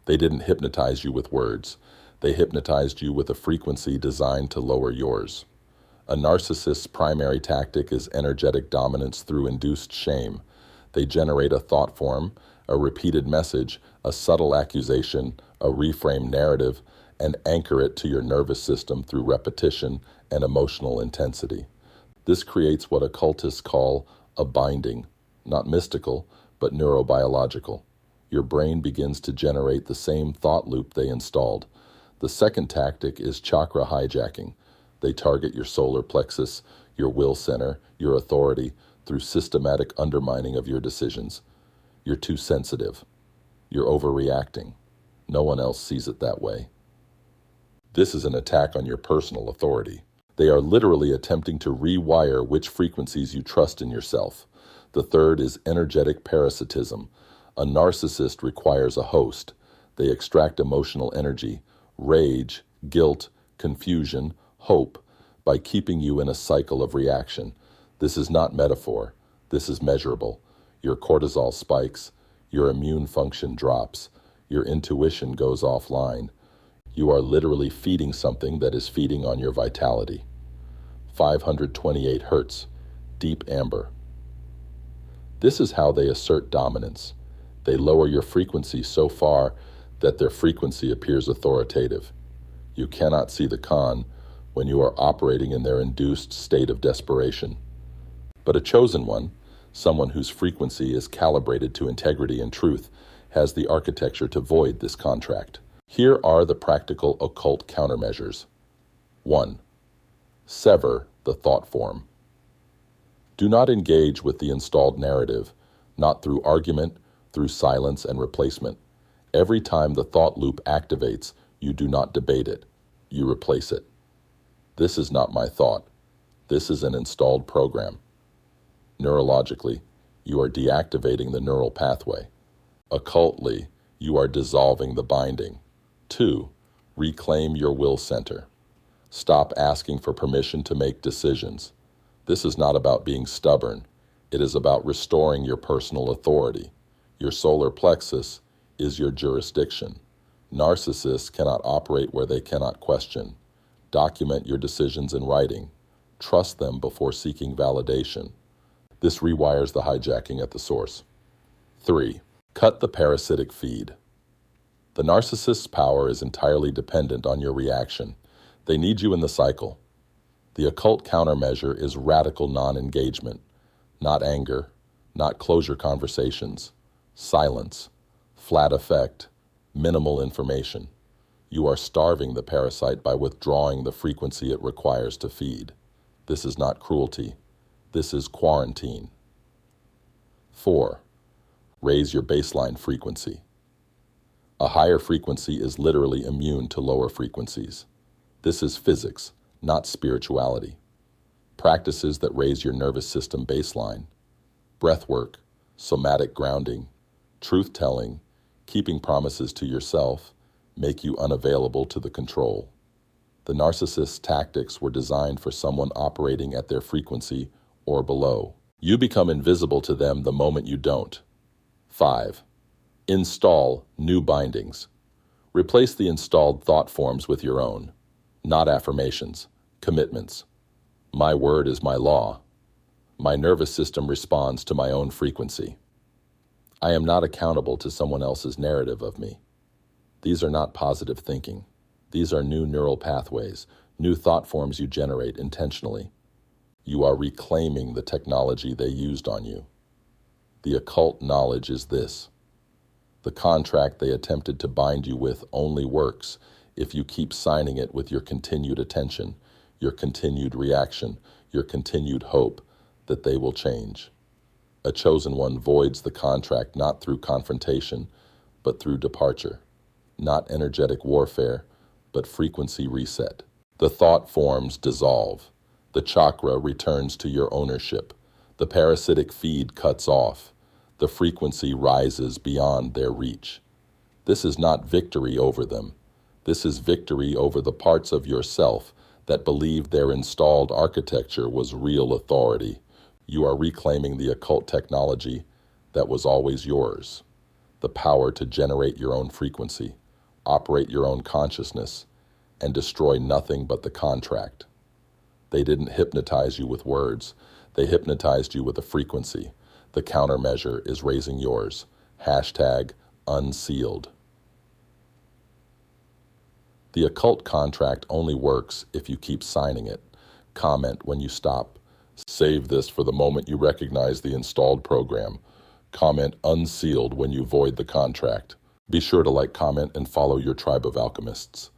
They didn't hypnotize you with words. They hypnotized you with a frequency designed to lower yours. A narcissist's primary tactic is energetic dominance through induced shame. They generate a thought form, a repeated message, a subtle accusation, a reframed narrative, and anchor it to your nervous system through repetition and emotional intensity. This creates what occultists call a binding, not mystical, but neurobiological. Your brain begins to generate the same thought loop they installed. The second tactic is chakra hijacking. They target your solar plexus, your will center, your authority, through systematic undermining of your decisions. You're too sensitive. You're overreacting. No one else sees it that way. This is an attack on your personal authority. They are literally attempting to rewire which frequencies you trust in yourself. The third is energetic parasitism. A narcissist requires a host. They extract emotional energy, rage, guilt, confusion, hope, by keeping you in a cycle of reaction. This is not metaphor. This is measurable. Your cortisol spikes. Your immune function drops. Your intuition goes offline. You are literally feeding something that is feeding on your vitality. 528 hertz, deep amber. This is how they assert dominance. They lower your frequency so far that their frequency appears authoritative. You cannot see the con when you are operating in their induced state of desperation. But a chosen one, someone whose frequency is calibrated to integrity and truth, has the architecture to void this contract. Here are the practical occult countermeasures. 1. Sever the thought form. Do not engage with the installed narrative, not through argument, through silence and replacement. Every time the thought loop activates, you do not debate it. You replace it. This is not my thought. This is an installed program. Neurologically, you are deactivating the neural pathway. Occultly, you are dissolving the binding. 2. Reclaim your will center. Stop asking for permission to make decisions. This is not about being stubborn. It is about restoring your personal authority. Your solar plexus is your jurisdiction. Narcissists cannot operate where they cannot question. Document your decisions in writing. Trust them before seeking validation. This rewires the hijacking at the source. 3. Cut the parasitic feed. The narcissist's power is entirely dependent on your reaction. They need you in the cycle. The occult countermeasure is radical non-engagement, not anger, not closure conversations, silence, flat effect, minimal information. You are starving the parasite by withdrawing the frequency it requires to feed. This is not cruelty. This is quarantine. 4. Raise your baseline frequency. A higher frequency is literally immune to lower frequencies. This is physics, not spirituality. Practices that raise your nervous system baseline, breath work, somatic grounding, truth-telling, keeping promises to yourself, make you unavailable to the control. The narcissist's tactics were designed for someone operating at their frequency or below. You become invisible to them the moment you don't. 5. Install new bindings. Replace the installed thought forms with your own, not affirmations, commitments. My word is my law. My nervous system responds to my own frequency. I am not accountable to someone else's narrative of me. These are not positive thinking. These are new neural pathways, new thought forms you generate intentionally. You are reclaiming the technology they used on you. The occult knowledge is this. The contract they attempted to bind you with only works if you keep signing it with your continued attention, your continued reaction, your continued hope that they will change. A chosen one voids the contract not through confrontation, but through departure. Not energetic warfare, but frequency reset. The thought forms dissolve. The chakra returns to your ownership. The parasitic feed cuts off. The frequency rises beyond their reach. This is not victory over them. This is victory over the parts of yourself that believed their installed architecture was real authority. You are reclaiming the occult technology that was always yours. the power to generate your own frequency, operate your own consciousness, and destroy nothing but the contract. They didn't hypnotize you with words. They hypnotized you with a frequency. The countermeasure is raising yours. Hashtag unsealed. The occult contract only works if you keep signing it. Comment when you stop. Save this for the moment you recognize the installed program. Comment unsealed when you void the contract. Be sure to like, comment, and follow your tribe of alchemists.